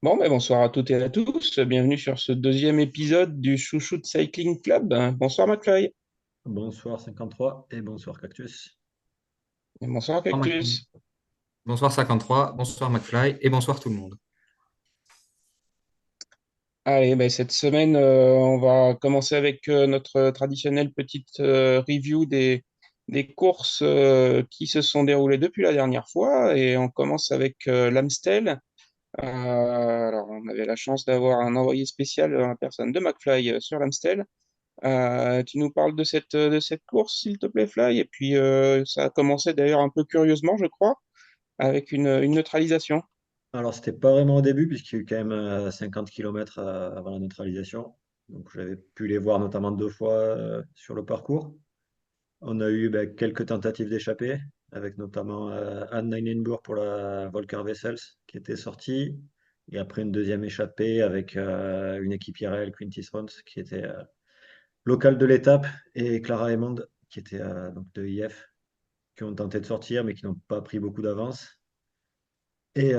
Bon, ben bonsoir à toutes et à tous. Bienvenue sur ce deuxième épisode du Chouchoute Cycling Club. Bonsoir McFly. Bonsoir 53 et bonsoir Cactus. Et bonsoir Bonsoir, Cactus. bonsoir 53, bonsoir McFly et bonsoir tout le monde. Allez, ben cette semaine, on va commencer avec notre traditionnelle petite review des courses qui se sont déroulées depuis la dernière fois. Et on commence avec l'Amstel. Alors, on avait la chance d'avoir un envoyé spécial en la personne de McFly sur l'Amstel. Tu nous parles de cette course, s'il te plaît, Fly. Et puis, ça a commencé d'ailleurs un peu curieusement, je crois, avec une neutralisation. Alors, c'était pas vraiment au début, puisqu'il y a eu quand même 50 km avant la neutralisation. Donc, j'avais pu les voir notamment deux fois sur le parcours. On a eu quelques tentatives d'échapper, avec notamment Anne Nijnenburg pour la Volker Wessels qui était sortie. Et après, une deuxième échappée avec une équipière, elle, Quinty Swans, qui était locale de l'étape, et Clara Haymond, qui était donc de IF, qui ont tenté de sortir, mais qui n'ont pas pris beaucoup d'avance. Et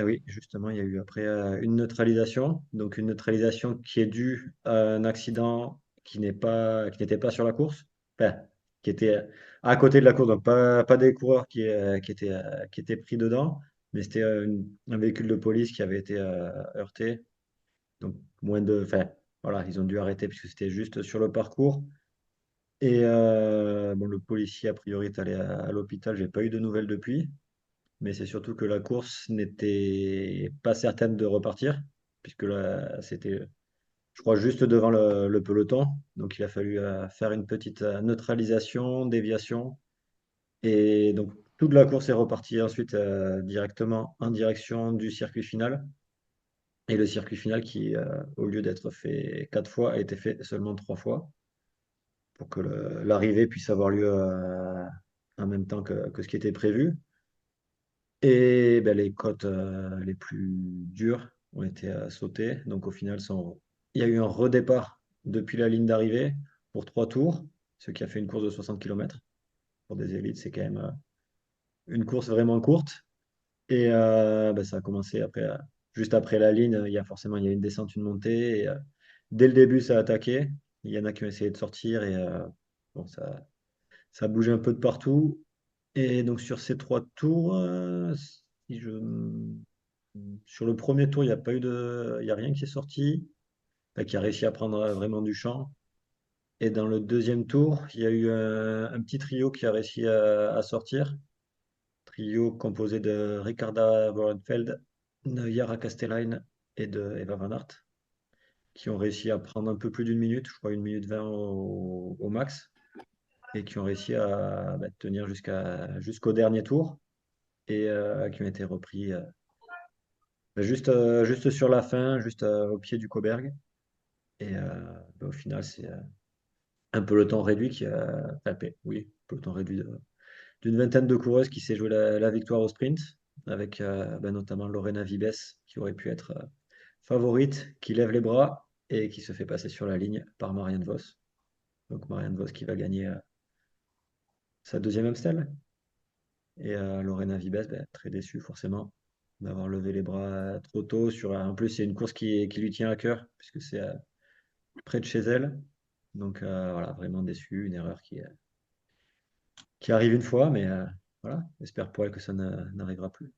oui, justement, il y a eu après une neutralisation, donc une neutralisation qui est due à un accident qui n'était pas sur la course, enfin, qui était à côté de la course, donc pas des coureurs qui étaient pris dedans, mais c'était un véhicule de police qui avait été heurté, donc enfin, voilà, ils ont dû arrêter puisque c'était juste sur le parcours. Et bon, le policier a priori est allé à l'hôpital, j'ai pas eu de nouvelles depuis. Mais c'est surtout que la course n'était pas certaine de repartir, puisque là, c'était, je crois, juste devant le peloton. Donc, il a fallu faire une petite neutralisation, déviation. Et donc, toute la course est repartie ensuite directement en direction du circuit final. Et le circuit final qui, au lieu d'être fait quatre fois, a été fait seulement trois fois, pour que l'arrivée puisse avoir lieu en même temps que ce qui était prévu. Et ben, les côtes les plus dures ont été sautées. Donc au final, il y a eu un redépart depuis la ligne d'arrivée pour trois tours, ce qui a fait une course de 60 km. Pour des élites, c'est quand même une course vraiment courte. Et ben, ça a commencé après, juste après la ligne, il y a une descente, une montée. Et, dès le début, ça a attaqué. Il y en a qui ont essayé de sortir et bon, ça a bougé un peu de partout. Et donc sur ces trois tours, si je sur le premier tour, il n'y a pas eu il y a rien qui est sorti, enfin, qui a réussi à prendre vraiment du champ. Et dans le deuxième tour, il y a eu un petit trio qui a réussi à sortir. Trio composé de Ricarda Vorenfeld, de Yara Castellain et de Eva Van Aert, qui ont réussi à prendre un peu plus d'une minute, je crois une minute 20 au max, et qui ont réussi à tenir jusqu'au dernier tour, et qui ont été repris juste sur la fin, juste au pied du Coberg. Et au final, c'est un peloton réduit qui a tapé. Oui, peloton réduit d'une vingtaine de coureuses qui s'est joué la victoire au sprint, avec notamment Lorena Vibes, qui aurait pu être favorite, qui lève les bras et qui se fait passer sur la ligne par Marianne Vos. Donc Marianne Vos qui va gagner sa deuxième Amstel. Et Lorena Vibes, très déçue forcément d'avoir levé les bras trop tôt. En plus, c'est une course qui lui tient à cœur, puisque c'est près de chez elle. Donc voilà, vraiment déçu, une erreur qui arrive une fois, mais voilà, j'espère pour elle que ça n'arrivera plus.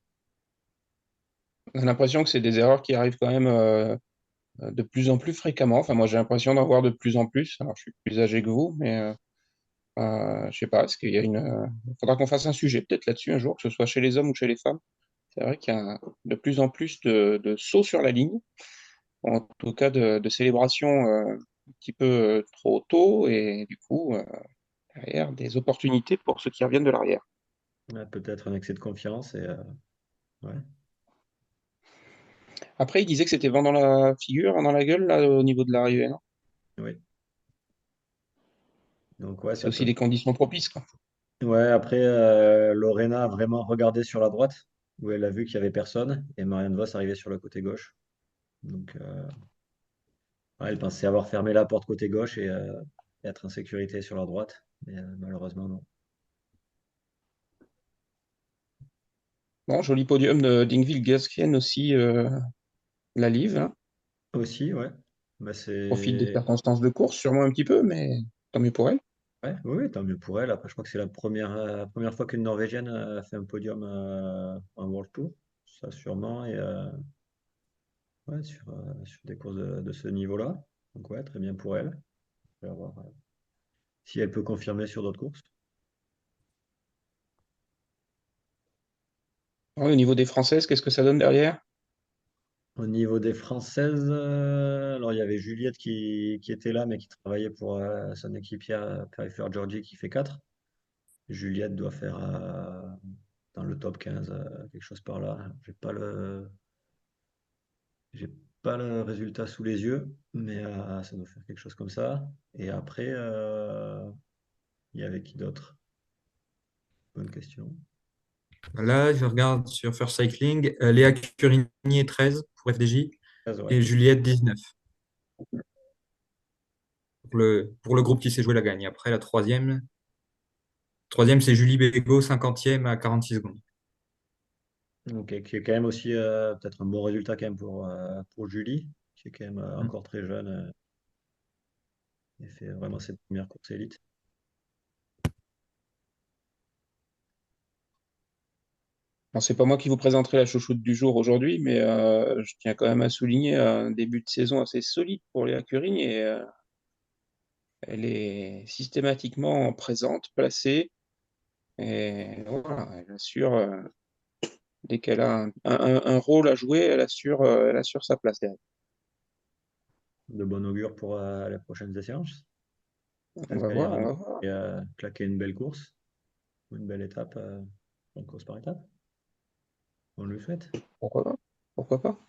On a l'impression que c'est des erreurs qui arrivent quand même de plus en plus fréquemment. Enfin, moi, j'ai l'impression d'en voir de plus en plus. Alors, je suis plus âgé que vous, mais je sais pas, est-ce qu'il y a il faudra qu'on fasse un sujet peut-être là-dessus un jour, que ce soit chez les hommes ou chez les femmes. C'est vrai qu'il y a de plus en plus de sauts sur la ligne, en tout cas de célébrations un petit peu trop tôt, et du coup, derrière, des opportunités pour ceux qui reviennent de l'arrière. Ouais, peut-être un excès de confiance et ouais, Après, il disait que c'était vent dans la figure, vent dans la gueule, là, au niveau de l'arrivée, non? oui. Donc ouais, C'est ça aussi peut. des conditions propices, quoi. Ouais, après, Lorena a vraiment regardé sur la droite, où elle a vu qu'il y avait personne, et Marianne Vos arrivait sur le côté gauche. Donc, ouais, elle pensait avoir fermé la porte côté gauche et être en sécurité sur la droite, mais malheureusement non. Bon, joli podium de d'Ingvild Gasquet aussi, la Live, hein. Aussi, ouais. Bah, Profite des c'est... circonstances de course, sûrement un petit peu, mais tant mieux pour elle. Ouais, oui, oui, tant mieux pour elle. Après, je crois que c'est la première fois qu'une Norvégienne a fait un podium en World Tour. Ça, sûrement. Et ouais, sur des courses de ce niveau-là. Donc, ouais, très bien pour elle. On va voir si elle peut confirmer sur d'autres courses. Ouais, au niveau des Françaises, qu'est-ce que ça donne derrière? Au niveau des Françaises, alors il y avait Juliette qui était là, mais qui travaillait pour son équipière Périphère Georgie qui fait 4. Juliette doit faire dans le top 15, quelque chose par là. J'ai pas le résultat sous les yeux, mais ça doit faire quelque chose comme ça. Et après, il y avait qui d'autre? Bonne question. Là, je regarde sur First Cycling. Léa Curinier, 13 pour FDJ 13, ouais. et Juliette, 19 pour le groupe qui s'est joué la gagne. Après, la troisième, c'est Julie Bégaud, 50e à 46 secondes. Ok, qui est quand même aussi peut-être un bon résultat quand même pour Julie, qui est quand même Mm. encore très jeune et fait vraiment ses premières courses élites. Bon, c'est pas moi qui vous présenterai la chouchoute du jour aujourd'hui, mais je tiens quand même à souligner un début de saison assez solide pour Léa Curing et elle est systématiquement présente, placée et voilà, elle assure, dès qu'elle a un rôle à jouer, elle assure sa place derrière. De bon augure pour les prochaines échéances. On Est-ce va qu'elle voir, ira on bien va voir. et claquer une belle course, une belle étape, une course par étape? On lui souhaite. Pourquoi pas? Pourquoi pas?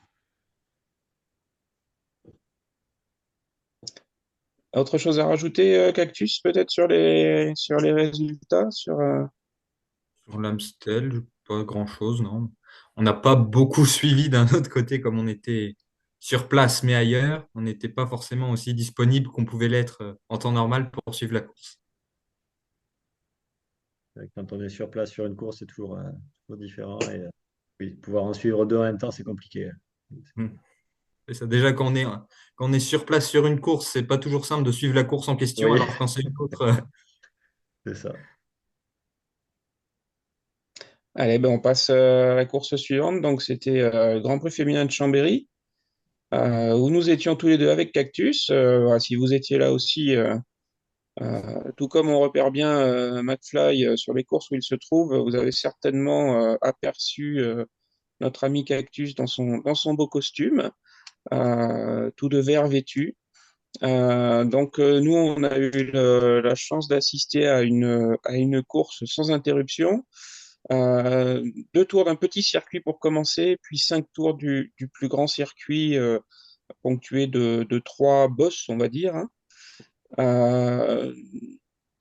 Autre chose à rajouter, Cactus, peut-être sur les résultats, Sur l'Amstel, pas grand-chose, non. On n'a pas beaucoup suivi d'un autre côté comme on était sur place, mais ailleurs. On n'était pas forcément aussi disponible qu'on pouvait l'être en temps normal pour suivre la course. Quand on est sur place sur une course, c'est toujours différent. Et oui, pouvoir en suivre deux en même temps, c'est compliqué. Mm. Et ça, déjà, quand on est sur place sur une course, c'est pas toujours simple de suivre la course en question, Oui, alors quand c'est une autre, c'est ça. allez, ben on passe à la course suivante. Donc, c'était le Grand Prix féminin de Chambéry, où nous étions tous les deux avec Cactus. Voilà, si vous étiez là aussi, tout comme on repère bien McFly sur les courses où il se trouve, vous avez certainement aperçu notre ami Cactus dans son beau costume, tout de vert vêtu. Nous, on a eu la chance d'assister à une course sans interruption. Euh, Deux tours d'un petit circuit pour commencer, puis cinq tours du plus grand circuit ponctué de trois bosses, on va dire, hein. Euh,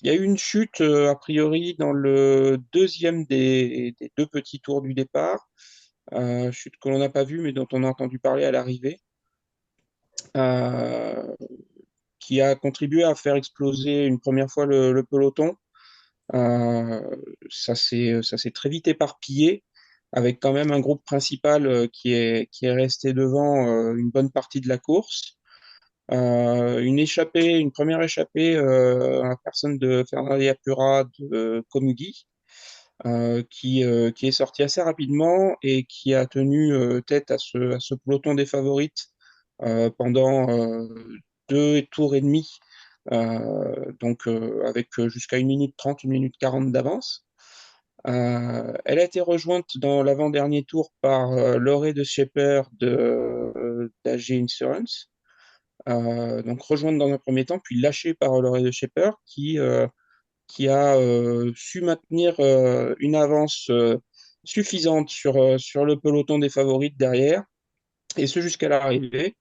Il y a eu une chute, a priori, dans le deuxième des deux petits tours du départ, chute que l'on n'a pas vue, mais dont on a entendu parler à l'arrivée, euh, qui a contribué à faire exploser une première fois le peloton. Euh, ça s'est très vite éparpillé, avec quand même un groupe principal qui est resté devant une bonne partie de la course. Une première échappée à la personne de Fernand Yapura de Komugi, qui est sorti assez rapidement et qui a tenu tête à ce peloton des favorites pendant deux tours et demi, avec jusqu'à 1 minute 30, 1 minute 40 d'avance. Elle a été rejointe dans l'avant-dernier tour par Loré de Shepherd d'AG Insurance, donc rejointe dans un premier temps, puis lâchée par Loré de Shepherd, qui a su maintenir une avance suffisante sur le peloton des favorites derrière, et ce jusqu'à l'arrivée,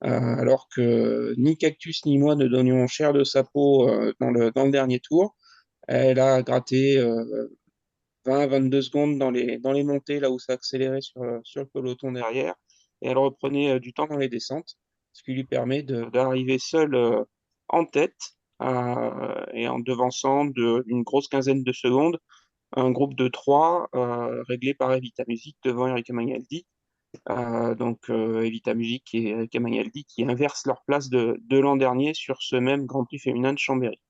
alors que ni Cactus ni moi ne donnions cher de sa peau dans le dernier tour. Elle a gratté 20-22 secondes dans les montées, là où ça accélérait sur le peloton derrière, et elle reprenait du temps dans les descentes, ce qui lui permet d'arriver seule en tête et en devançant d'une grosse quinzaine de secondes un groupe de trois réglé par Evita Music devant Erika Magnaldi. donc Evita Music et Camagnaldi, qui inversent leur place de l'an dernier sur ce même Grand Prix féminin de Chambéry.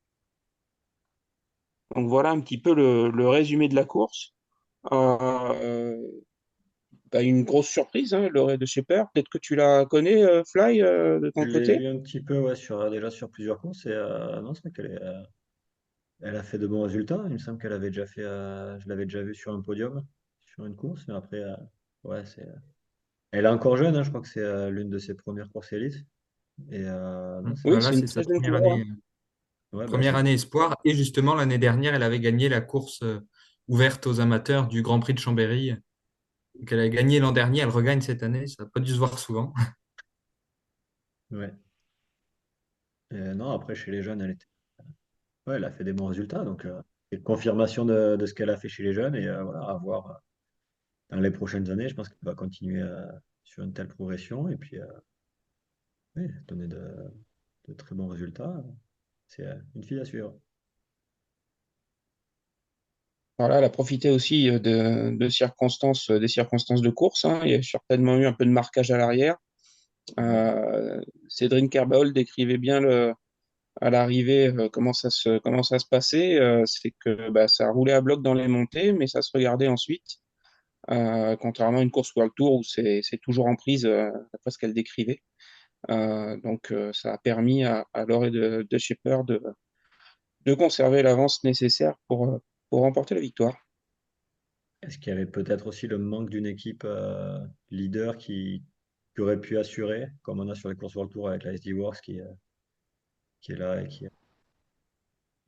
Donc voilà un petit peu le résumé de la course. Euh, une grosse surprise, hein, le raid de Shepherd. Peut-être que tu la connais, Fly, de Je ton l'ai côté. vu un petit peu ouais, déjà sur plusieurs courses et non, c'est vrai elle a fait de bons résultats. Il me semble qu'elle avait déjà fait, je l'avais déjà vu sur un podium, sur une course, mais après, ouais, elle est encore jeune, hein, je crois que c'est l'une de ses premières courses élites. Et non, Oui, Voilà, c'est une c'est sa très jeune coureur, hein. ouais, bah, première année espoir. Et justement, l'année dernière, elle avait gagné la course ouverte aux amateurs du Grand Prix de Chambéry. Donc, elle a gagné l'an dernier, elle regagne cette année. Ça n'a pas dû se voir souvent. ouais. Non, après, chez les jeunes, ouais, elle a fait des bons résultats. Donc, c'est une confirmation de ce qu'elle a fait chez les jeunes. Et voilà, à voir dans les prochaines années. Je pense qu'elle va continuer sur une telle progression. Et puis, oui, donner de très bons résultats. C'est une fille à suivre. Voilà, elle a profité aussi de circonstances, des circonstances de course, hein. Il y a certainement eu un peu de marquage à l'arrière. Ouais. Cédrine Kerbal décrivait bien à l'arrivée comment ça se passait. C'est que bah, ça roulait à bloc dans les montées, mais ça se regardait ensuite. Contrairement à une course World Tour où c'est toujours en prise, d'après ce qu'elle décrivait. Ça a permis à Laure de Shepherd de conserver l'avance nécessaire pour remporter la victoire. Est-ce qu'il y avait peut-être aussi le manque d'une équipe leader qui aurait pu assurer, comme on a sur les courses World Tour avec la SD Works qui est là et qui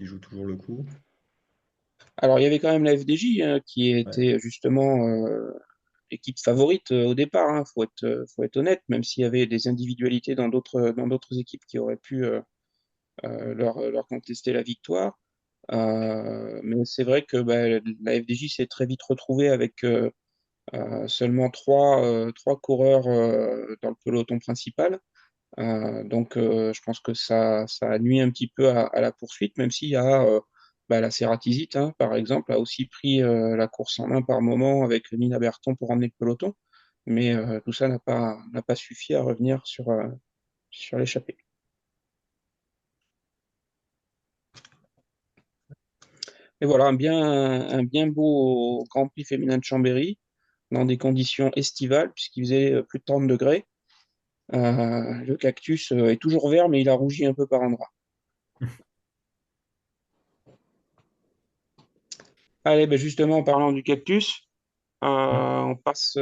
joue toujours le coup. Alors, il y avait quand même la FDJ, hein, qui Ouais, était justement l'équipe favorite au départ, hein, faut être honnête, même s'il y avait des individualités dans d'autres équipes qui auraient pu leur contester la victoire. Mais c'est vrai que bah, la FDJ s'est très vite retrouvée avec seulement trois coureurs dans le peloton principal. Je pense que ça a nuit un petit peu à la poursuite, même s'il y a bah, la Cératizite, hein, par exemple, a aussi pris la course en main par moment avec Nina Berton pour emmener le peloton. Mais tout ça n'a pas suffi à revenir sur l'échappée. Et voilà, un bien beau Grand Prix féminin de Chambéry, dans des conditions estivales, puisqu'il faisait plus de 30 degrés. Le cactus est toujours vert, mais il a rougi un peu par endroits. Allez, ben justement, en parlant du cactus, on passe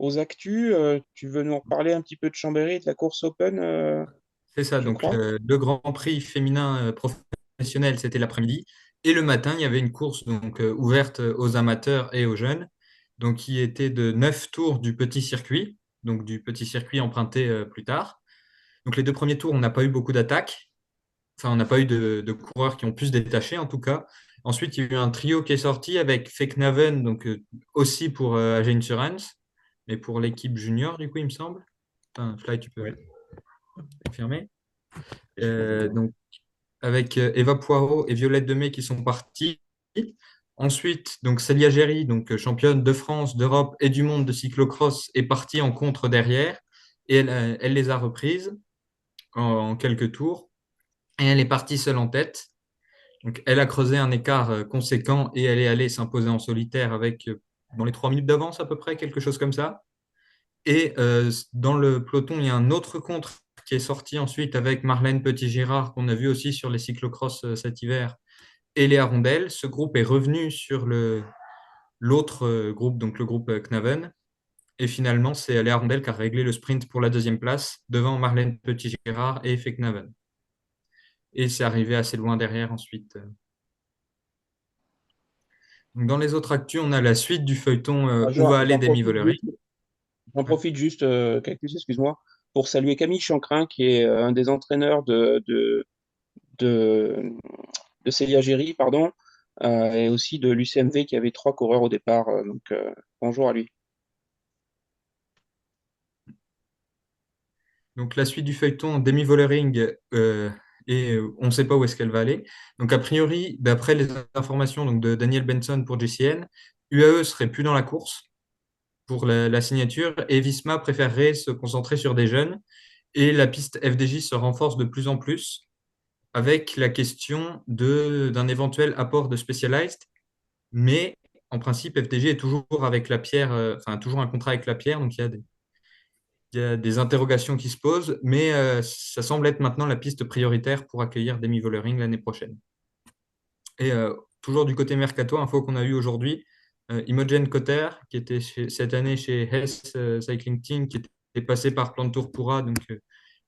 aux actus. Tu veux nous reparler un petit peu de Chambéry, de la course Open, C'est ça, je donc crois. le Grand Prix féminin professionnel, c'était l'après-midi. Et le matin, il y avait une course donc, ouverte aux amateurs et aux jeunes, donc qui était de 9 tours du petit circuit, donc du petit circuit emprunté plus tard. Donc les deux premiers tours, on n'a pas eu beaucoup d'attaques. Enfin, on n'a pas eu de coureurs qui ont pu se détacher, en tout cas. Ensuite, il y a eu un trio qui est sorti avec Feknaven, donc aussi pour AG Insurance, mais pour l'équipe junior, du coup, il me semble. Enfin, Fly, tu peux oui, confirmer. je confirme. Donc, avec Eva Poirot et Violette Demey qui sont partis. Ensuite, donc Célia Géry, donc championne de France, d'Europe et du monde de cyclocross, est partie en contre derrière et elle les a reprises en quelques tours et elle est partie seule en tête. Donc, elle a creusé un écart conséquent et elle est allée s'imposer en solitaire avec dans les 3 minutes d'avance à peu près, quelque chose comme ça. Et dans le peloton, il y a un autre contre qui est sorti ensuite avec Marlène Petit-Girard, qu'on a vu aussi sur les cyclocross cet hiver, et Léa Rondel. Ce groupe est revenu sur l'autre groupe, donc le groupe Knaven. Et finalement, c'est Léa Rondel qui a réglé le sprint pour la deuxième place devant Marlène Petit-Girard et Effet Knaven. Et c'est arrivé assez loin derrière ensuite. Donc, dans les autres actus, on a la suite du feuilleton Ah, Où va aller j'en Demi profite Vollering. juste, j'en Ouais, profite juste Cactus, excuse-moi, pour saluer Camille Chancrin, qui est un des entraîneurs de, de Célia Géry, pardon, et aussi de l'UCMV qui avait trois coureurs au départ. Bonjour à lui. donc la suite du feuilleton Demi Vollering, et on ne sait pas où est-ce qu'elle va aller. Donc a priori, d'après les informations donc, de Daniel Benson pour GCN, UAE serait plus dans la course. pour la signature et Visma préférerait se concentrer sur des jeunes et la piste FDJ se renforce de plus en plus avec la question d'un éventuel apport de Specialized, mais en principe, FDJ est toujours avec la pierre, enfin toujours un contrat avec la pierre, donc il y a des interrogations qui se posent, mais ça semble être maintenant la piste prioritaire pour accueillir Demi Vollering l'année prochaine. Et toujours du côté Mercato, info qu'on a eu aujourd'hui, Imogen Cotter, qui était cette année chez Hess Cycling Team, qui était passé par Plan Tourpura, donc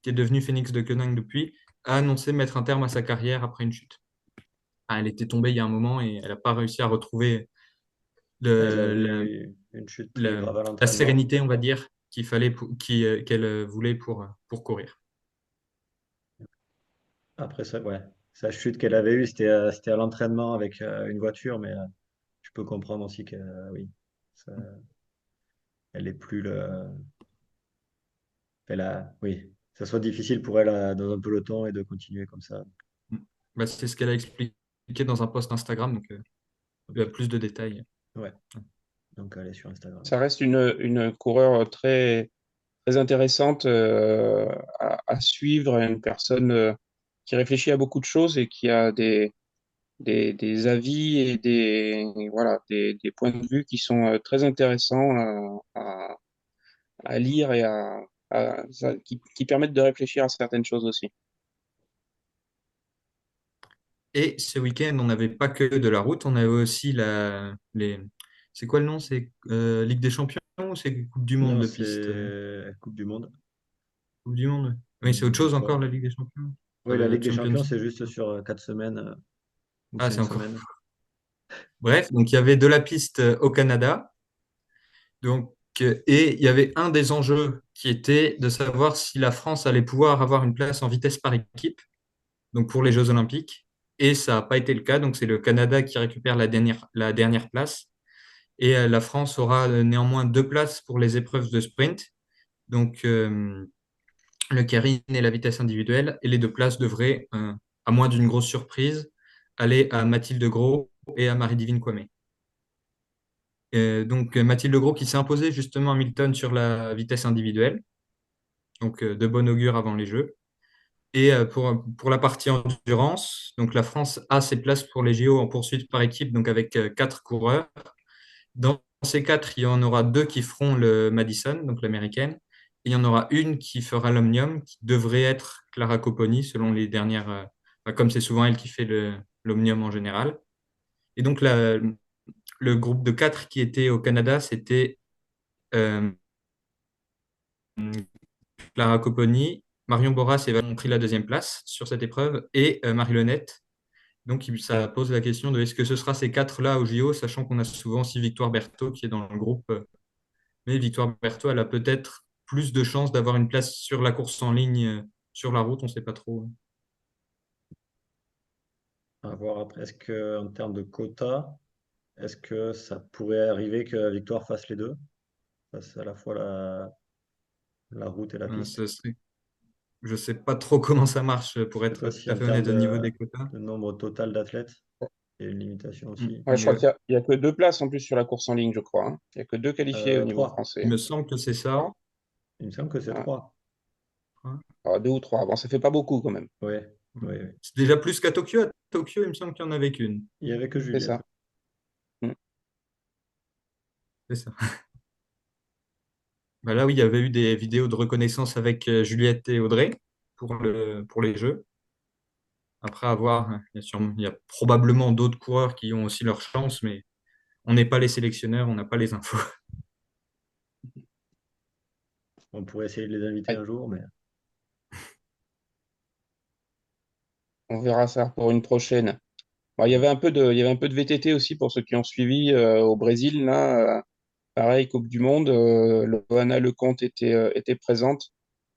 qui est devenu Phoenix de Koenig depuis, a annoncé mettre un terme à sa carrière après une chute. Elle était tombée il y a un moment et elle n'a pas réussi à retrouver Elle le, avait la, eu une chute très la- grave à la l'entraînement. sérénité, on va dire, qu'elle voulait pour courir. Après ça, ouais. Sa chute qu'elle avait eue, c'était à l'entraînement avec une voiture, mais je peux comprendre aussi que oui, ça- elle est plus le. Oui, ça soit difficile pour elle dans un peloton et de continuer comme ça. Bah, c'est ce qu'elle a expliqué dans un post Instagram, donc il y a Ok. plus de détails. Ouais. Donc elle est sur Instagram. Ça reste une coureure très intéressante à suivre, une personne qui réfléchit à beaucoup de choses et qui a des avis et voilà, des points de vue qui sont très intéressants à lire et qui permettent de réfléchir à certaines choses aussi. Et ce week-end, on n'avait pas que de la route, on avait aussi c'est quoi le nom? C'est Ligue des Champions ou c'est Coupe du Monde Non, de piste? c'est Coupe du Monde. Coupe du Monde. Oui, c'est autre Je chose encore, crois. la Ligue des Champions. Oui, la Ligue des Champions Champions, c'est League. juste sur 4 semaines ou Ah, c'est cinq encore. semaines. Bref, donc il y avait de la piste au Canada. Donc, et il y avait un des enjeux qui était de savoir si la France allait pouvoir avoir une place en vitesse par équipe, donc pour les Jeux Olympiques. Et ça n'a pas été le cas. Donc, c'est le Canada qui récupère la dernière place. Et la France aura néanmoins 2 places pour les épreuves de sprint. Donc, le carry et la vitesse individuelle. Et les 2 places devraient, à moins d'une grosse surprise, aller à Mathilde Gros et à Marie-Divine Kwame. Donc, Mathilde Gros qui s'est imposée justement à Hamilton sur la vitesse individuelle. Donc, de bon augure avant les Jeux. Et pour la partie endurance, donc la France a ses places pour les JO en poursuite par équipe, donc avec 4 coureurs. Dans ces 4, il y en aura 2 qui feront le Madison, donc l'américaine. Et il y en aura une qui fera l'Omnium, qui devrait être Clara Copponi, selon les dernières. Comme c'est souvent elle qui fait l'Omnium en général. Et donc, le groupe de 4 qui était au Canada, c'était euh, Clara Copponi, Marion Boras et Valon ont pris la deuxième place sur cette épreuve, et Marie Lenette. Donc, ça pose la question de est-ce que ce sera ces 4-là au JO, sachant qu'on a souvent aussi Victoire Berthaud qui est dans le groupe. Mais Victoire Berthaud, elle a peut-être plus de chances d'avoir une place sur la course en ligne, sur la route, on ne sait pas trop. À voir après, est-ce que en termes de quota, est-ce que ça pourrait arriver que Victoire fasse les deux? Fasse à la fois la route et la piste? Je ne sais pas trop comment ça marche, pour Je sais être pas tout si à en fait termes honnête au niveau des quotas. de nombre total d'athlètes, il y a une limitation aussi. Ouais, je crois qu'il y a que 2 places en plus sur la course en ligne, je crois, hein. Il y a que 2 qualifiés au niveau 3. Il français. me semble que c'est ça. Il me semble que c'est Ouais. 3. Ah, 2 ou 3. Bon, ça fait pas beaucoup quand même. Oui, oui, oui. C'est déjà plus qu'à Tokyo. À Tokyo, il me semble qu'il n'y en avait qu'une. Il n'y avait que C'est Juliette. ça. Mm. C'est ça. Bah là, oui, il y avait eu des vidéos de reconnaissance avec Juliette et Audrey pour les Jeux. Après avoir, il y a probablement d'autres coureurs qui ont aussi leur chance, mais on n'est pas les sélectionneurs, on n'a pas les infos. On pourrait essayer de les inviter Ouais, un jour, mais on verra ça pour une prochaine. Bon, il y avait un peu de VTT aussi pour ceux qui ont suivi au Brésil, là. Pareil, Coupe du Monde. Loana Lecomte était présente.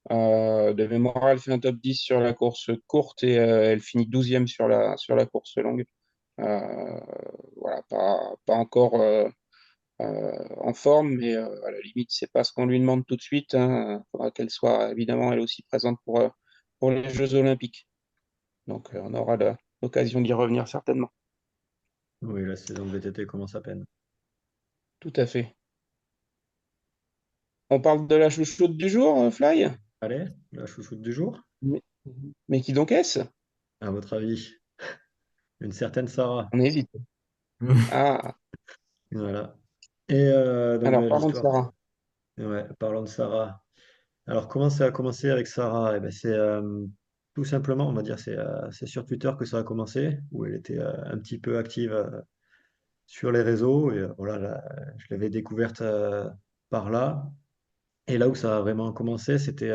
De mémoire, elle fait un top 10 sur la course courte et elle finit 12e sur la course longue. Euh, voilà, pas encore en forme, mais à la limite, c'est pas ce qu'on lui demande tout de suite, hein. Il faudra qu'elle soit évidemment elle aussi présente pour les Jeux Olympiques. Donc, on aura l'occasion d'y revenir certainement. oui, la saison de VTT commence à peine. Tout à fait. On parle de la chouchoute du jour, Fly? Allez, la chouchoute du jour, Mais, mais qui donc est-ce? à votre avis, une certaine Sarah. On hésite. Ah, Voilà. Et donc alors parlons de l'histoire. Sarah. Ouais, parlons de Sarah. Alors comment ça a commencé avec Sarah? Eh ben, c'est tout simplement, on va dire, c'est sur Twitter que ça a commencé, où elle était un petit peu active sur les réseaux. Et voilà, je l'avais découverte par là. Et là où ça a vraiment commencé, c'était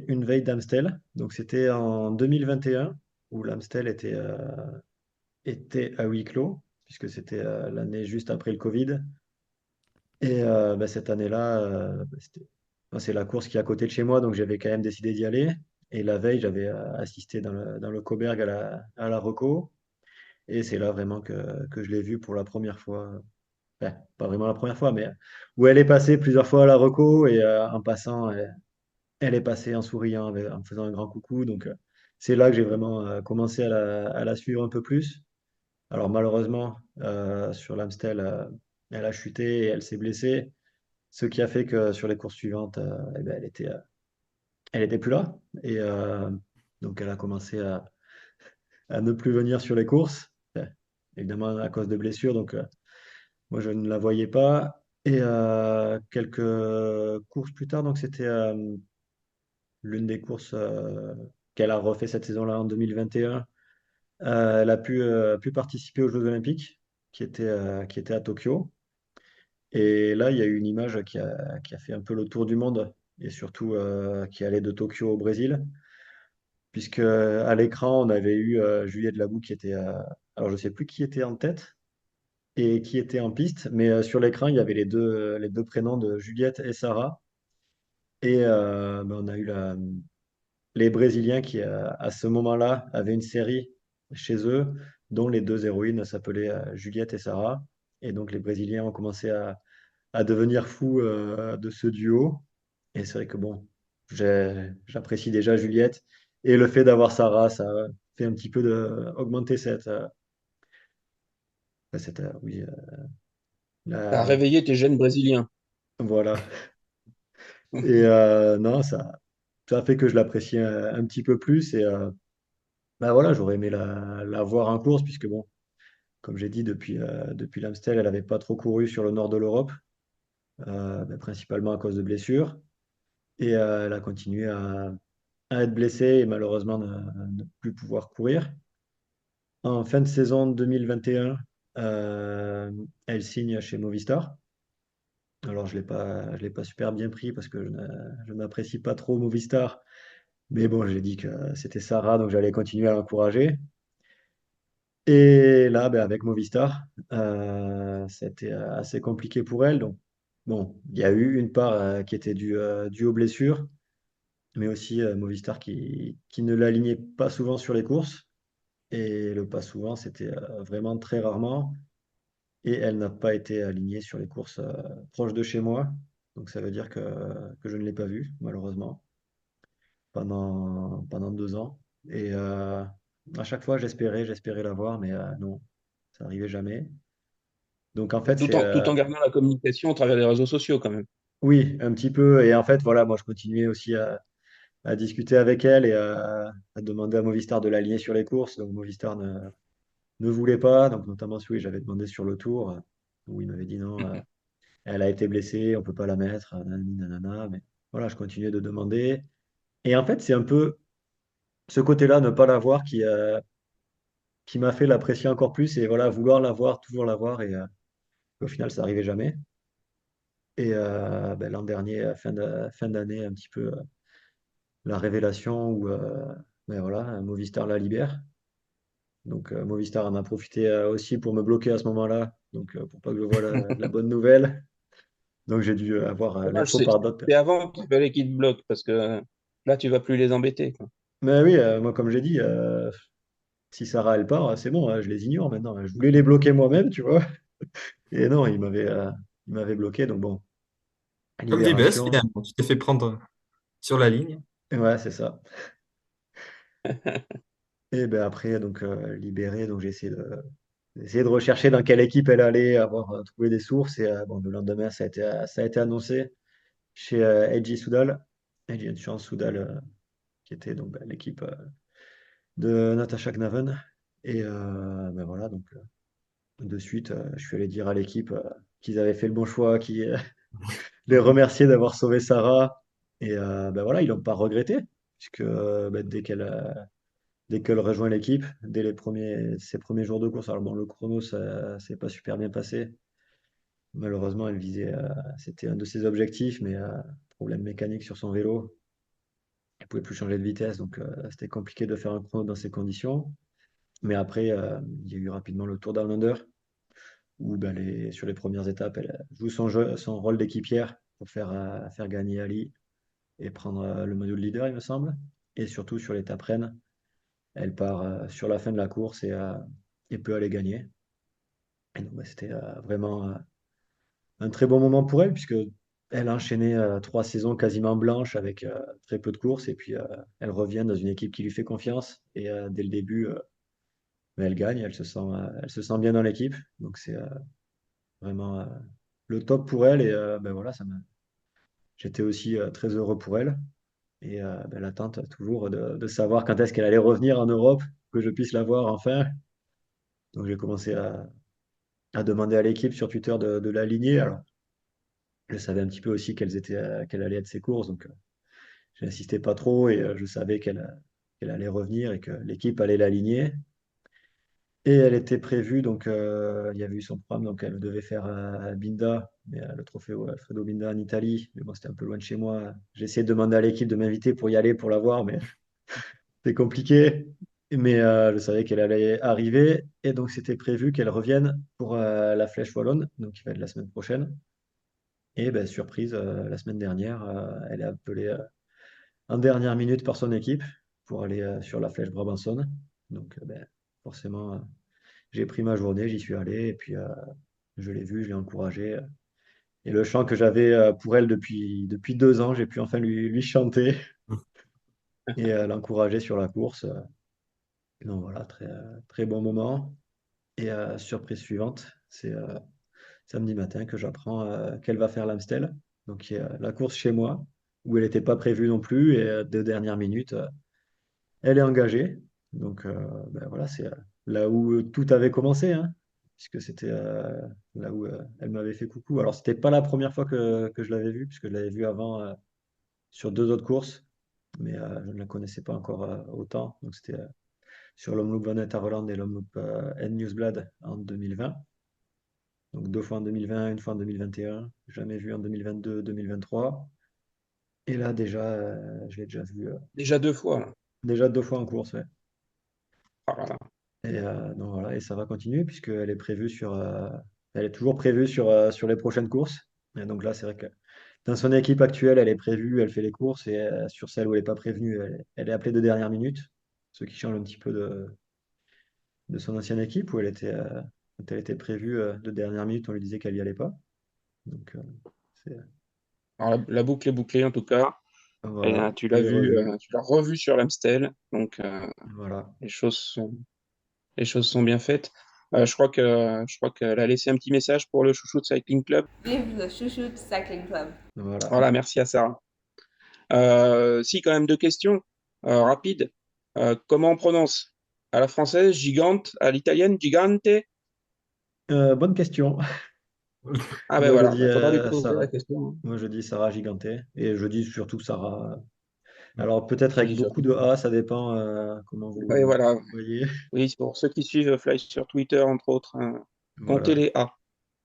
une veille d'Amstel. Donc c'était en 2021, où l'Amstel était à huis clos, puisque c'était l'année juste après le Covid. Et bah, cette année-là, enfin, c'est la course qui est à côté de chez moi, donc j'avais quand même décidé d'y aller. Et la veille, j'avais assisté dans le Coberg à la Reco. Et c'est là vraiment que je l'ai vue pour la première fois. Enfin, pas vraiment la première fois, mais où elle est passée plusieurs fois à la Reco. Et en passant, elle est passée en souriant, en me faisant un grand coucou. Donc c'est là que j'ai vraiment commencé à la suivre un peu plus. Alors malheureusement, sur l'Amstel, elle a chuté et elle s'est blessée. Ce qui a fait que sur les courses suivantes, eh ben, elle était plus là. Et donc, elle a commencé à ne plus venir sur les courses. Évidemment, à cause de blessures. Donc, moi, je ne la voyais pas. Et quelques courses plus tard, donc c'était l'une des courses qu'elle a refait cette saison-là en 2021. Elle a pu participer aux Jeux Olympiques qui étaient à Tokyo. Et là, il y a eu une image qui a fait un peu le tour du monde et surtout qui allait de Tokyo au Brésil, puisque à l'écran, on avait eu Juliette Labou qui était, alors je sais plus qui était en tête et qui était en piste, mais sur l'écran, il y avait les deux prénoms de Juliette et Sarah. Et ben, on a eu les Brésiliens qui, à ce moment-là, avaient une série chez eux, dont les deux héroïnes s'appelaient Juliette et Sarah. Et donc les Brésiliens ont commencé à devenir fou de ce duo. Et c'est vrai que bon, j'apprécie déjà Juliette. Et le fait d'avoir Sarah, ça fait un petit peu augmenter oui, T'as la- réveillé tes gènes brésiliens. voilà. Et non, ça a fait que je l'apprécie un petit peu plus. Et bah voilà, j'aurais aimé la voir en course, puisque bon, comme j'ai dit, depuis l'Amstel, elle n'avait pas trop couru sur le nord de l'Europe, bah, principalement à cause de blessures. Et elle a continué à être blessée et malheureusement ne plus pouvoir courir. En fin de saison 2021, elle signe chez Movistar. Alors, je l'ai pas super bien pris parce que je n'apprécie pas trop Movistar. Mais bon, j'ai dit que c'était Sarah, donc j'allais continuer à l'encourager. Et là, ben, avec Movistar, c'était assez compliqué pour elle. Donc, bon, il y a eu une part qui était due aux blessures, mais aussi Movistar qui ne l'alignait pas souvent sur les courses. Et le pas souvent, c'était vraiment très rarement. Et elle n'a pas été alignée sur les courses proches de chez moi. Donc ça veut dire que je ne l'ai pas vue, malheureusement, pendant 2 ans. Et à chaque fois, j'espérais la voir, mais non, ça n'arrivait jamais. Donc en fait, c'est Tout en gardant la communication à travers les réseaux sociaux, quand même. oui, un petit peu. Et en fait, voilà, moi, je continuais aussi à discuter avec elle et à demander à Movistar de l'aligner sur les courses. Donc Movistar ne voulait pas. Donc notamment, oui, j'avais demandé sur le tour, où il m'avait dit non. Elle a été blessée, on peut pas la mettre, nanani, nanana, mais voilà, je continuais de demander. Et en fait, c'est un peu ce côté-là, ne pas l'avoir, qui m'a fait l'apprécier encore plus et voilà, vouloir l'avoir, toujours l'avoir, et au final, ça n'arrivait jamais. Et ben, l'an dernier, fin d'année, un petit peu la révélation où ben, voilà, Movistar la libère. Donc Movistar en a profité aussi pour me bloquer à ce moment-là, donc pour pas que je voie la bonne nouvelle. Donc j'ai dû avoir Dommage, l'info c'est par d'autres c'est personnes. avant qu'il fallait qu'ils te bloquent, parce que là, tu vas plus les embêter, quoi. Mais oui, moi comme j'ai dit, si Sarah elle part, c'est bon, je les ignore maintenant. Je voulais les bloquer moi-même, tu vois. Et non, il m'avait bloqué, donc bon, Comme des bus, libération. finalement. Tu t'es fait prendre sur la ligne. Ouais, c'est ça. Et ben après, donc libéré, donc j'ai essayé essayer de rechercher dans quelle équipe elle allait, avoir trouvé des sources. Et bon, le lendemain, ça a été annoncé chez AG Soudal, AG Insurance Soudal, qui était donc l'équipe de Natasha Gnaven. Et ben voilà, donc de suite, je suis allé dire à l'équipe qu'ils avaient fait le bon choix, qui les remercier d'avoir sauvé Sarah. Et ben voilà, ils l'ont pas regretté, puisque ben, dès qu'elle rejoint l'équipe, dès ses premiers jours de course, alors bon, le chrono, ça s'est pas super bien passé. Malheureusement, elle visait, c'était un de ses objectifs, mais problème mécanique sur son vélo. Elle pouvait plus changer de vitesse, donc c'était compliqué de faire un chrono dans ces conditions. Mais après, il y a eu rapidement le Tour Down Under, où ben, sur les premières étapes, elle joue son rôle d'équipière pour faire gagner Ali et prendre le maillot de leader, il me semble. Et surtout sur l'étape Rennes, elle part sur la fin de la course et peut aller gagner. Et donc, ben, c'était vraiment un très bon moment pour elle, puisque elle a enchaîné 3 saisons quasiment blanches avec très peu de courses. Et puis, elle revient dans une équipe qui lui fait confiance. Et dès le début, ben, elle gagne, elle se sent bien dans l'équipe. Donc, c'est vraiment le top pour elle. Et ben voilà, j'étais aussi très heureux pour elle. Et ben, l'attente toujours de savoir quand est-ce qu'elle allait revenir en Europe, que je puisse la voir enfin. Donc j'ai commencé à demander à l'équipe sur Twitter de l'aligner. Alors je savais un petit peu aussi quelles allaient être ses courses, donc j'insistais pas trop et je savais qu'elle allait revenir et que l'équipe allait l'aligner. Et elle était prévue, donc il y avait eu son programme, donc elle devait faire Binda, mais, le trophée Alfredo Binda en Italie. Mais bon, c'était un peu loin de chez moi. J'ai essayé de demander à l'équipe de m'inviter pour y aller, pour la voir, mais c'était compliqué. Mais je savais qu'elle allait arriver. Et donc c'était prévu qu'elle revienne pour la Flèche Wallonne, donc qui va être la semaine prochaine. Et ben, surprise, la semaine dernière, elle est appelée en dernière minute par son équipe pour aller sur la Flèche Brabançonne. Donc ben, forcément, j'ai pris ma journée, j'y suis allé et puis je l'ai vue, je l'ai encouragée. Et le chant que j'avais pour elle depuis 2 ans, j'ai pu enfin lui chanter et l'encourager sur la course. Donc voilà, très, très bon moment. Et surprise suivante, c'est samedi matin que j'apprends qu'elle va faire l'Amstel. Donc il y a la course chez moi, où elle n'était pas prévue non plus. Et de dernière minute, elle est engagée. Donc ben voilà, c'est là où tout avait commencé, hein, puisque c'était là où elle m'avait fait coucou. Alors c'était pas la première fois que je l'avais vue, puisque je l'avais vue avant sur 2 autres courses, mais je ne la connaissais pas encore autant. Donc c'était sur l'Omloop Van Averland et l'Omloop N-Nieuwsblad en 2020. Donc 2 fois en 2020, une fois en 2021. Jamais vu en 2022-2023. Et là déjà, je l'ai déjà vu Déjà 2 fois, là. déjà 2 fois en course. Ouais. Oh là là. Et donc voilà, et ça va continuer puisqu'elle est prévue elle est toujours prévue sur les prochaines courses. Et donc là, c'est vrai que dans son équipe actuelle, elle est prévue, elle fait les courses, et sur celle où elle n'est pas prévenue, elle est appelée de dernière minute. Ce qui change un petit peu de son ancienne équipe où quand elle était prévue de dernière minute, on lui disait qu'elle n'y allait pas. Donc c'est Alors, la boucle est bouclée en tout cas. Et, voilà, tu je l'as l'ai vu, revu. tu l'as revu sur l'Amstel. Donc Voilà. les choses sont, les choses sont bien faites. Je crois qu'elle a laissé un petit message pour le Chouchou de Cycling Club. Vive le Chouchou Cycling Club. Voilà. Voilà, merci à Sarah. Si, quand même 2 questions rapides. Comment on prononce? À la française, gigante, à l'italienne, gigante? Bonne question. Ah ben Moi je voilà, dis il faudra lui poser la Sarah. question, hein. Moi je dis Sarah Giganté. Et je dis surtout Sarah. Alors peut-être Je avec dis beaucoup surtout. de A, ça dépend comment Ouais, vous voilà. voyez. Oui, pour ceux qui suivent Fly sur Twitter, entre autres, hein, comptez Voilà. les A.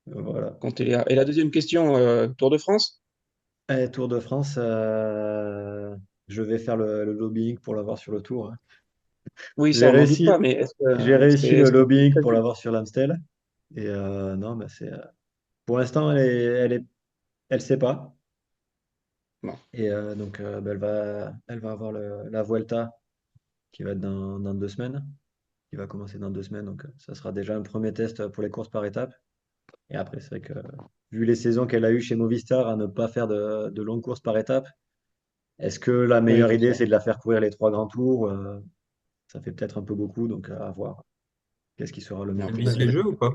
Voilà. Comptez les A. Et la deuxième question, Tour de France? Et Tour de France, je vais faire le lobbying pour l'avoir sur le Tour, hein. Oui, J'ai ça, on n'en doute pas, réussi, mais j'ai est-ce que, réussi le est-ce que c'est lobbying pour prévu? l'avoir sur l'Amstel. Et non, bah pour l'instant, elle sait pas. Bon. Et donc, bah, elle va avoir la Vuelta qui va être dans 2 semaines, qui va commencer dans 2 semaines. Donc, ça sera déjà un premier test pour les courses par étapes. Et après, c'est vrai que vu les saisons qu'elle a eues chez Movistar à ne pas faire de longues courses par étapes, est-ce que la Oui, meilleure je idée, sais. c'est de la faire courir les 3 grands tours? Ça fait peut-être un peu beaucoup, donc à voir. Qu'est-ce qui sera le mieux Elle tout pour à vise eux? les fait. jeux ou pas?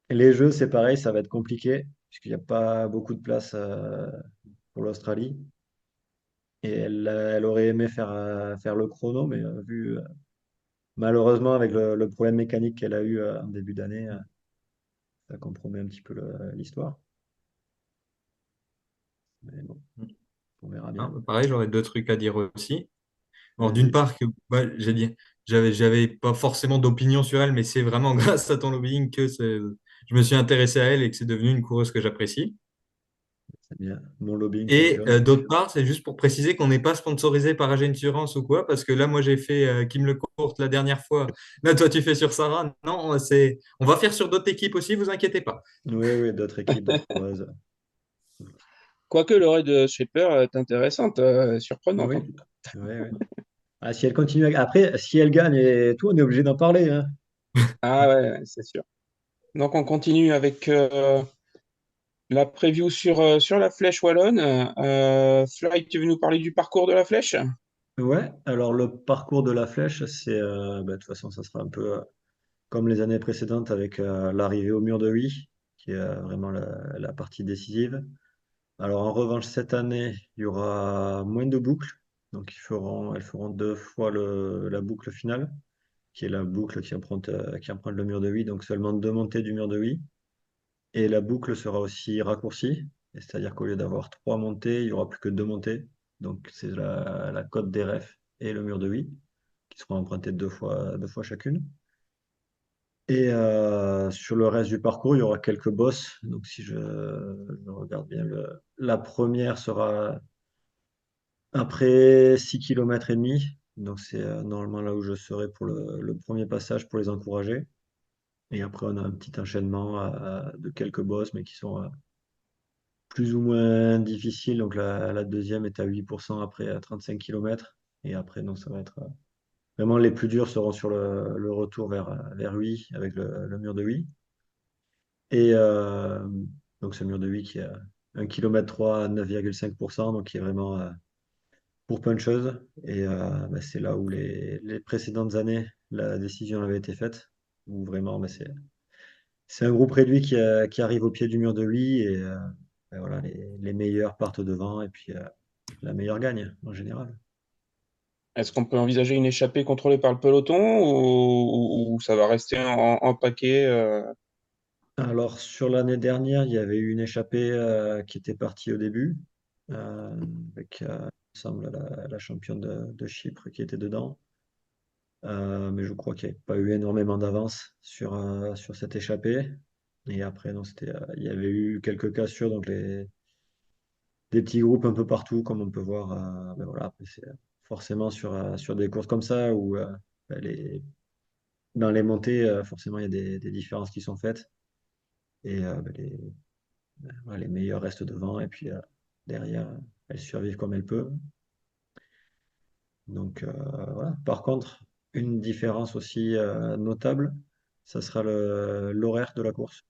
Et les jeux, c'est pareil, ça va être compliqué, puisqu'il n'y a pas beaucoup de place pour l'Australie. Et elle aurait aimé faire le chrono, mais malheureusement, avec le problème mécanique qu'elle a eu en début d'année, ça compromet un petit peu l'histoire. Mais bon, on verra Hein, bien. bah, pareil, j'aurais deux trucs à dire aussi. Bon, d'une Vas-y. part, que j'ai dit, j'avais pas forcément d'opinion sur elle, mais c'est vraiment grâce à ton lobbying que je me suis intéressé à elle et que c'est devenu une coureuse que j'apprécie. C'est bien. Mon lobbying Et fonctionne. d'autre part, c'est juste pour préciser qu'on n'est pas sponsorisé par AG Insurance ou quoi, parce que là, moi, j'ai fait Kim Le Courte la dernière fois. Là, toi, tu fais sur Sarah. Non, on va faire sur d'autres équipes aussi, vous inquiétez pas. Oui, oui, d'autres équipes, d'autres coureuses. Quoique l'oreille de Shaper est intéressante, surprenante en Oui, tout cas. oui, oui. Ah, si elle continue. Après, si elle gagne et tout, on est obligé d'en parler, hein. Ah ouais, ouais, c'est sûr. Donc on continue avec la preview sur la flèche wallonne. Fly, tu veux nous parler du parcours de la flèche? Ouais, alors le parcours de la flèche, de toute façon, ça sera un peu comme les années précédentes avec l'arrivée au mur de Huy, qui est vraiment la partie décisive. Alors en revanche, cette année, il y aura moins de boucles. Donc elles feront deux fois la boucle finale, qui est la boucle qui emprunte le mur de Huy, donc seulement deux montées du mur de Huy. Et la boucle sera aussi raccourcie, c'est-à-dire qu'au lieu d'avoir trois montées, il n'y aura plus que deux montées. Donc c'est la côte des Refs et le mur de Huy, qui seront empruntés deux fois chacune. Et sur le reste du parcours, il y aura quelques bosses. Donc si je regarde bien, la première sera après 6,5 km. Donc c'est normalement là où je serai pour le premier passage pour les encourager. Et après, on a un petit enchaînement de quelques bosses, mais qui sont plus ou moins difficiles. Donc la deuxième est à 8% après 35 km. Et après, non, ça va être vraiment les plus durs seront sur le retour vers Huy, avec le mur de Huy. Et donc ce mur de Huy qui est à 1,3 km à 9,5%, donc qui est vraiment pour puncheuse. Et c'est là où les précédentes années, la décision avait été faite, où vraiment c'est un groupe réduit qui arrive au pied du mur de Huy. Et voilà, les meilleurs partent devant, et puis la meilleure gagne en général. Est-ce qu'on peut envisager une échappée contrôlée par le peloton ou ça va rester en paquet Alors, sur l'année dernière, il y avait eu une échappée qui était partie au début, euh, avec, il me semble, la championne de Chypre qui était dedans. Mais je crois qu'il n'y a pas eu énormément d'avance sur cette échappée. Et après, non, il y avait eu quelques cassures, donc des petits groupes un peu partout, comme on peut voir. Voilà, après, c'est forcément sur des courses comme ça, où ben, dans les montées, forcément, il y a des différences qui sont faites. Et voilà, les meilleurs restent devant, et puis derrière, elles survivent comme elles peuvent. Donc voilà. Par contre, une différence aussi notable, ça sera l'horaire de la course.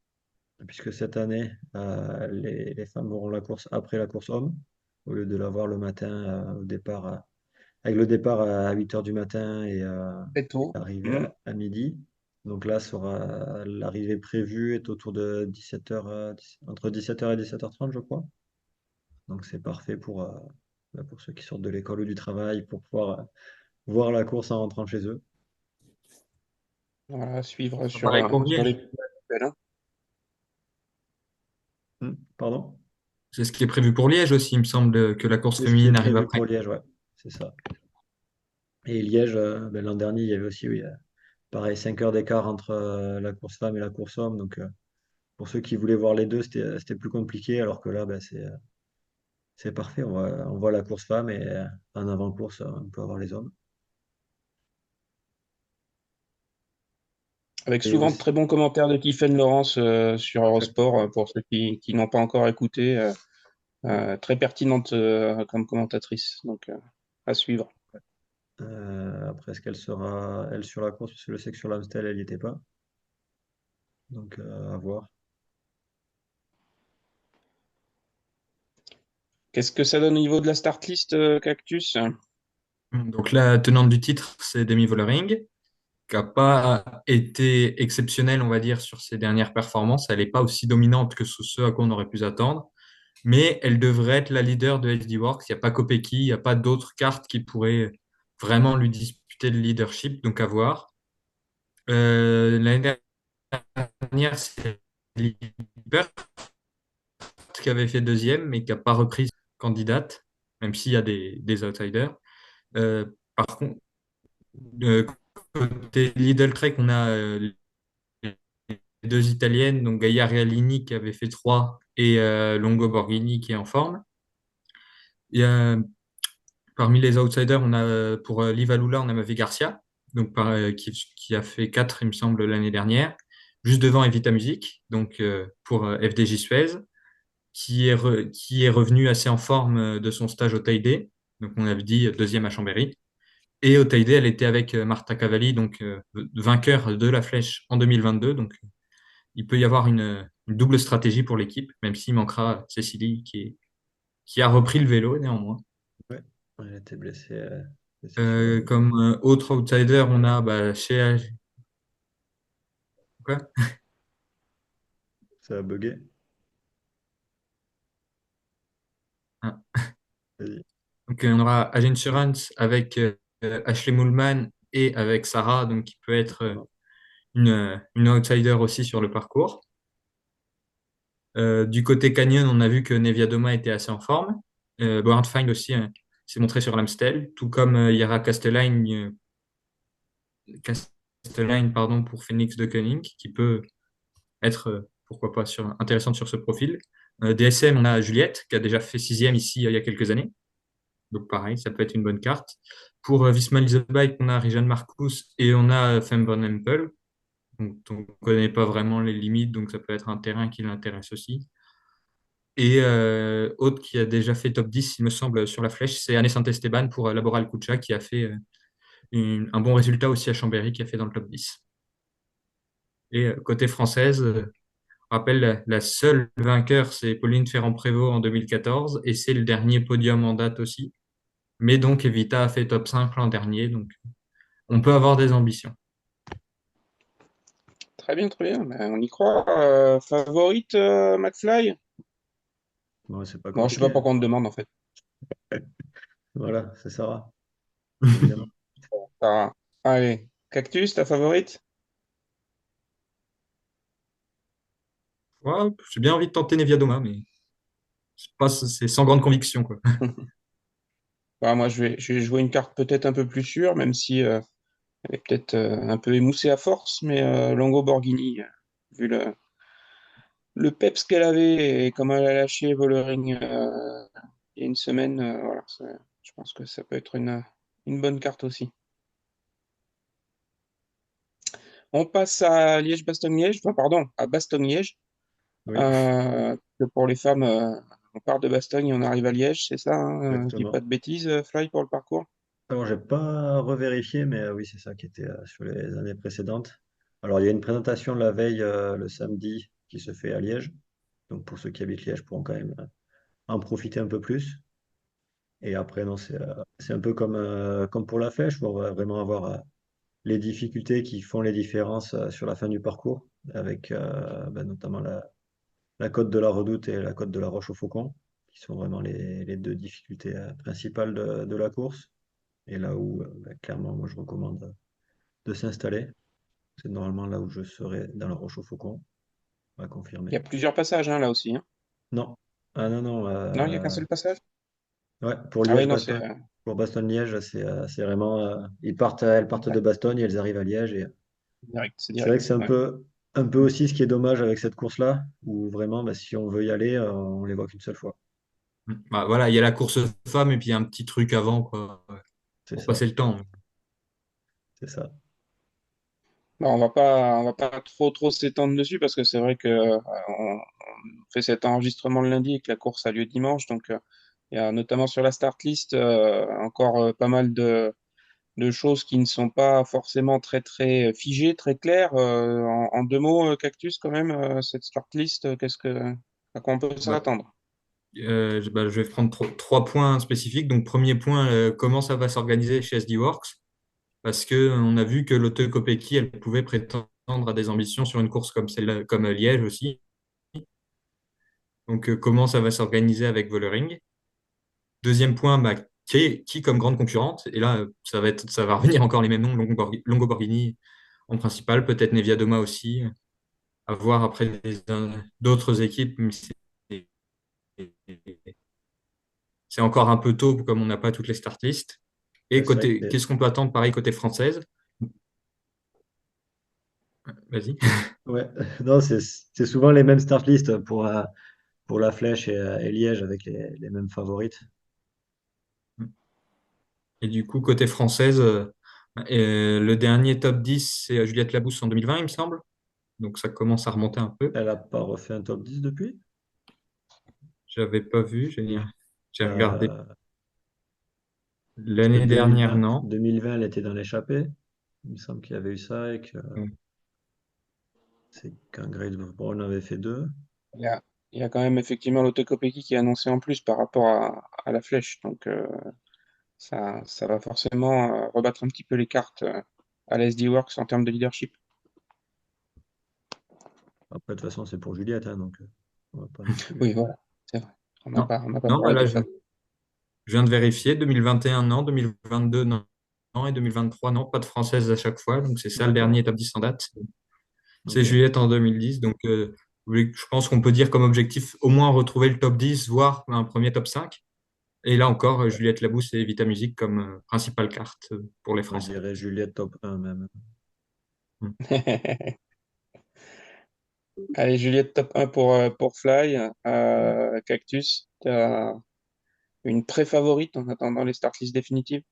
Puisque cette année, les femmes auront la course après la course homme, au lieu de l'avoir le matin au départ, avec le départ à 8 heures du matin et très tôt? l'arrivée Hmm. à midi. Donc là, l'arrivée prévue est autour de 17 heures, entre 17 heures et 17h30, je crois. Donc c'est parfait pour ceux qui sortent de l'école ou du travail, pour pouvoir voir la course en rentrant chez eux. Voilà, à suivre Pareil pour sur Liège. les hein. Pardon? C'est ce qui est prévu pour Liège aussi, il me semble que la course C'est ce qui est féminine arrive prévu après. pour Liège, ouais, c'est ça. Et Liège, l'an dernier, il y avait aussi, oui, pareil, 5 heures d'écart entre la course femme et la course homme. Donc pour ceux qui voulaient voir les deux, c'était plus compliqué, alors que là, c'est parfait. On voit la course femme, et en avant-course, on peut avoir les hommes. Avec Et souvent de aussi, très bons commentaires de Tiffaine Laurence sur Eurosport, exactement. pour ceux qui n'ont pas encore écouté. Très pertinente comme commentatrice, donc à suivre. Après, est-ce qu'elle sera, elle, sur la course? Parce que je sais que sur l'Amstel, elle n'y était pas. Donc, à voir. Qu'est-ce que ça donne au niveau de la start list, Cactus? Donc la tenante du titre, c'est Demi Vollering. qui n'a pas été exceptionnelle, on va dire, sur ses dernières performances. Elle n'est pas aussi dominante que ce à quoi on aurait pu attendre, mais elle devrait être la leader de SD Works. Il n'y a pas Kopecky, il n'y a pas d'autres cartes qui pourraient vraiment lui disputer le leadership, donc à voir. L'année dernière, c'est Liebert qui avait fait deuxième, mais qui n'a pas repris candidate, même s'il y a des outsiders. Euh, Par contre, euh, côté Lidl Trek, on a les deux Italiennes, donc Gaia Realini qui avait fait 3 et Longo Borghini qui est en forme. Et, parmi les outsiders, on a pour Livalula, on a Mavé Garcia, donc qui a fait 4 il me semble, l'année dernière. Juste devant Evita Music, donc pour FDJ Suez, qui est revenu assez en forme de son stage au Taïdé. Donc on avait dit deuxième à Chambéry. Et au Taïdé, elle était avec Marta Cavalli, donc vainqueur de la flèche en 2022. Donc il peut y avoir une double stratégie pour l'équipe, même s'il manquera Cécilie qui a repris le vélo néanmoins. Ouais, elle était blessée sur la route. Comme autre outsider, on a chez quoi. Ça a bugué. Ah. Vas-y. Donc on aura Age Insurance avec Ashley Moolman et avec Sarah, donc qui peut être une outsider aussi sur le parcours. Du côté Canyon, on a vu que Nevia Doma était assez en forme. Board Find aussi s'est montré sur l'Amstel, tout comme Yara Castelline pardon, pour Phoenix de Koenig, qui peut être, pourquoi pas, intéressante sur ce profil. DSM, on a Juliette, qui a déjà fait sixième ici il y a quelques années. Donc pareil, ça peut être une bonne carte. Pour Visma the Bike, on a Rijan Marcus et on a Femborn Empel. Donc on ne connaît pas vraiment les limites, donc ça peut être un terrain qui l'intéresse aussi. Et autre qui a déjà fait top 10, il me semble, sur la flèche, c'est Anne Saint-Esteban pour Laboral Kucha, qui a fait un bon résultat aussi à Chambéry, qui a fait dans le top 10. Et côté française, je rappelle, la seule vainqueur, c'est Pauline Ferrand-Prévot en 2014, et c'est le dernier podium en date aussi. Mais donc, Evita a fait top 5 l'an dernier, donc on peut avoir des ambitions. Très bien, très bien. Ben, on y croit. Favorite, McFly? Bon, c'est pas Bon, je sais compliqué, pas hein. pourquoi on te demande en fait. Voilà, c'est Sarah, évidemment. Ah, allez, Cactus, ta favorite? Ouais, j'ai bien envie de tenter Nevia Doma, mais c'est sans grande conviction, quoi. Bah, moi, je vais jouer une carte peut-être un peu plus sûre, même si elle est peut-être un peu émoussée à force, mais Longo Borghini, vu le peps qu'elle avait et comment elle a lâché Vollering il y a une semaine, voilà, je pense que ça peut être une bonne carte aussi. On passe à Liège-Bastogne-Liège, enfin pardon, à Bastogne-Liège. Oui, Que pour les femmes, on part de Bastogne et on arrive à Liège, c'est ça, hein, je dis pas exactement. de bêtises, Fly, pour le parcours? Alors, j'ai pas revérifié, mais oui, c'est ça qui était sur les années précédentes. Alors, il y a une présentation la veille, le samedi, qui se fait à Liège. Donc, pour ceux qui habitent Liège pourront quand même en profiter un peu plus. Et après, non, c'est un peu comme pour la flèche, où on va vraiment avoir les difficultés qui font les différences sur la fin du parcours, avec notamment la côte de la Redoute et la côte de la Roche au Faucon, qui sont vraiment les deux difficultés principales de la course. Et là où, clairement, moi, je recommande de s'installer. C'est normalement là où je serai dans la Roche au Faucon, à Il y confirmer. a plusieurs passages hein, là aussi, hein. Non. Ah non, non. Non, il n'y a qu'un seul passage? Ouais, pour Ah oui, non, c'est Liège-Bastogne. Pour Bastogne-Liège, c'est vraiment. Elles partent de Bastogne et elles arrivent à Liège. Et direct, c'est c'est vrai que direct. c'est un Ouais. un peu aussi ce qui est dommage avec cette course-là, où vraiment, si on veut y aller, on les voit qu'une seule fois. Bah, voilà, il y a la course femme et puis il y a un petit truc avant, quoi, C'est pour ça. passer le temps. C'est ça. Bon, on va pas trop s'étendre dessus parce que c'est vrai que on fait cet enregistrement le lundi et que la course a lieu dimanche, donc il y a notamment sur la start list encore pas mal de choses qui ne sont pas forcément très figées, très claires. En deux mots, Cactus, quand même, cette start list, à quoi on peut Ouais. s'attendre? Je vais prendre trois points spécifiques. Donc, premier point, comment ça va s'organiser chez SD Works. parce qu'on a vu que Lotte Kopecky, elle pouvait prétendre à des ambitions sur une course comme celle comme Liège aussi. Donc, comment ça va s'organiser avec Vollering? Deuxième point, bah, qui comme grande concurrente? Et là, ça va revenir encore les mêmes noms, Longo Borghini en principal, peut-être Nevia Doma aussi, à voir après d'autres équipes, mais c'est encore un peu tôt comme on n'a pas toutes les start list. Et C'est vrai que qu'est-ce qu'on peut attendre pareil côté française? Vas-y. ouais. Non, c'est souvent les mêmes start list pour la Flèche et Liège avec les mêmes favorites. Et du coup, côté française, le dernier top 10, c'est Juliette Labousse en 2020, il me semble. Donc ça commence à remonter un peu. Elle n'a pas refait un top 10 depuis. J'avais pas vu, j'ai regardé Euh, Parce que l'année dernière, non. 2020, elle était dans l'échappée. Il me semble qu'il y avait eu ça et que c'est qu'un Grade Brown avait fait deux. Il y a, il y a quand même effectivement l'autocopéie qui est annoncé en plus par rapport à la flèche. Donc ça va forcément rebattre un petit peu les cartes à l'SD Works en termes de leadership. Après, de toute façon, c'est pour Juliette, hein, donc on va pas non plus. Oui, voilà, c'est vrai. Non, On n'a pas non, bah parlé là, des femmes. je viens de vérifier. 2021, non. 2022, non. Non. Et 2023, non. Pas de française à chaque fois. Donc c'est ça le D'accord. dernier top 10 en date. C'est Ok. Juliette en 2010. Donc oui, je pense qu'on peut dire comme objectif au moins retrouver le top 10, voire un premier top 5. Et là encore, Juliette Labousse et Vita Music comme principale carte pour les Moi, je Français. dirais Juliette top 1 même. Hmm. Allez, Juliette, top 1 pour Fly. Cactus, tu as une pré-favorite en attendant les start list définitives?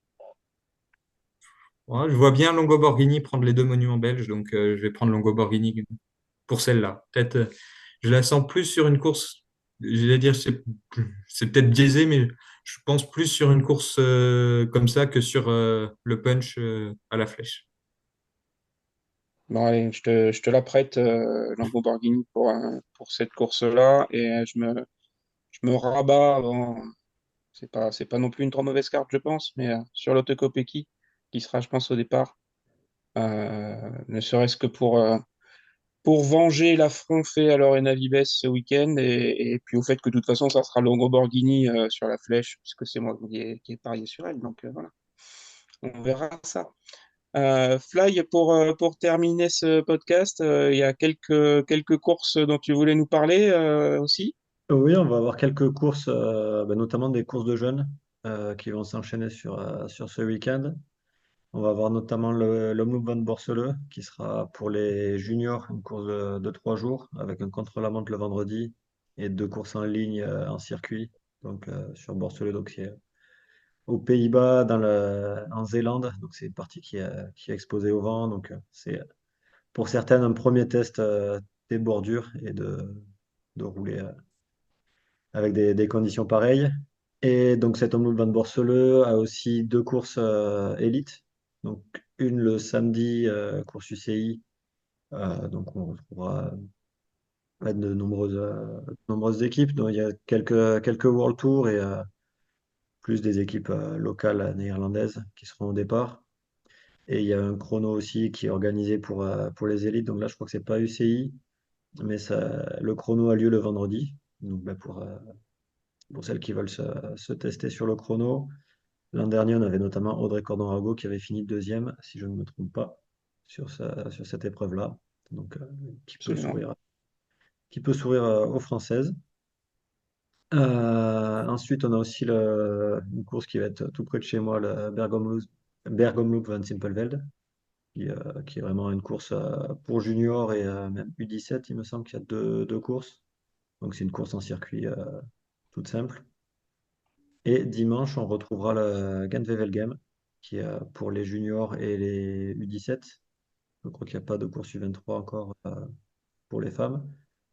Ouais, je vois bien Longo Borghini prendre les deux monuments belges, donc je vais prendre Longo Borghini pour celle-là. Peut-être, je la sens plus sur une course, je vais dire, c'est peut-être biaisé, mais je pense plus sur une course comme ça que sur le punch à la flèche. Bon, allez, je te la prête, Lamborghini, pour cette course-là. Et je me rabats avant. C'est pas non plus une trop mauvaise carte, je pense, mais sur l'Autocopéki, qui sera, je pense, au départ, ne serait-ce que pour venger l'affront fait à Lorena Vives ce week-end, et puis au fait que de toute façon, ça sera Longo Borghini sur la flèche, puisque c'est moi qui ai parié sur elle. Donc voilà, on verra ça. Fly, pour terminer ce podcast, il y a quelques courses dont tu voulais nous parler aussi. Oui, on va avoir quelques courses, notamment des courses de jeunes qui vont s'enchaîner sur ce week-end. On va avoir notamment l'Omloop van Borsele qui sera pour les juniors, une course de 3 jours avec un contre-la-montre le vendredi et deux courses en ligne en circuit. Donc sur Borsele, donc c'est aux Pays-Bas, en Zélande. Donc c'est une partie qui est exposée au vent. Donc c'est pour certaines un premier test des bordures et de rouler avec des conditions pareilles. Et donc cet Omloop Van Borsele a aussi deux courses élites. Donc une le samedi, course UCI. Donc on retrouvera de nombreuses équipes. Donc il y a quelques World Tour et plus des équipes locales néerlandaises qui seront au départ. Et il y a un chrono aussi qui est organisé pour les élites. Donc là, je crois que c'est pas UCI, mais le chrono a lieu le vendredi. Donc pour celles qui veulent se tester sur le chrono. L'an dernier, on avait notamment Audrey Cordon-Rago qui avait fini deuxième, si je ne me trompe pas, sur cette épreuve-là. Donc, qui peut Absolument. sourire, qui peut sourire aux Françaises. Ensuite, on a aussi une course qui va être tout près de chez moi, le Bergom Loop Van Simpelveld, qui est vraiment une course pour juniors et même U17, il me semble qu'il y a deux courses. Donc, c'est une course en circuit toute simple. Et dimanche, on retrouvera le Gent-Wevelgem, qui est pour les juniors et les U17. Je crois qu'il n'y a pas de course U23 encore pour les femmes.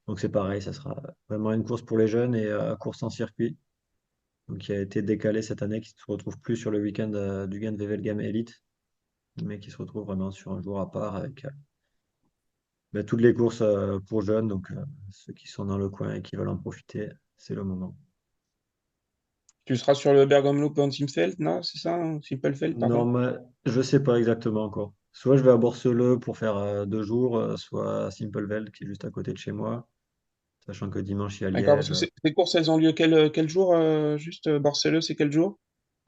Donc c'est pareil, ça sera vraiment une course pour les jeunes et course en circuit. Donc qui a été décalée cette année, qui ne se retrouve plus sur le week-end du Gent-Wevelgem Elite, mais qui se retrouve vraiment sur un jour à part avec toutes les courses pour jeunes. Donc ceux qui sont dans le coin et qui veulent en profiter, c'est le moment. Tu seras sur le Bergamo Loop en Simpfeld, non? C'est ça? Hein, Simpelfeld, Non, pardon. mais je sais pas exactement encore. Soit je vais à Borceleux pour faire 2 jours, soit à Simpelveld qui est juste à côté de chez moi, sachant que dimanche il y a D'accord, parce Liège. que ces courses, elles ont lieu quel jour? Juste Barcelone, c'est quel jour?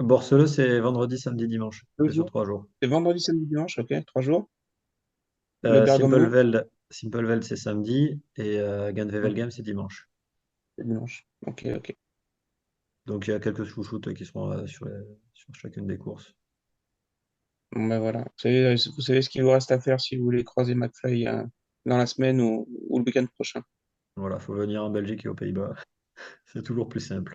Borceleux, c'est vendredi, samedi, dimanche. Deux C'est sur jours. 3 jours. C'est vendredi, samedi, dimanche, ok, 3 jours. Le Bergamo Loop, Simpelveld, c'est samedi et ouais, Gent-Wevelgem, c'est dimanche. c'est dimanche. Ok, ok. Donc il y a quelques chouchoutes qui seront sur chacune des courses. Bon, ben voilà. Vous savez ce qu'il vous reste à faire si vous voulez croiser McFly dans la semaine ou le week-end prochain. Voilà, faut venir en Belgique et aux Pays-Bas. C'est toujours plus simple.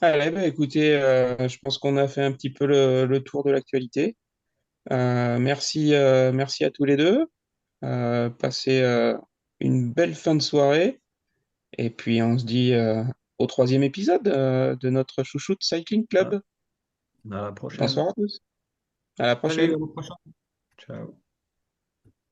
Allez, bah, écoutez, je pense qu'on a fait un petit peu le tour de l'actualité. Merci à tous les deux. Passez une belle fin de soirée. Et puis on se dit au troisième épisode de notre Chouchoute Cycling Ah, Club. à la prochaine. Bonsoir à tous. À la Salut, prochaine. à la prochaine. Ciao.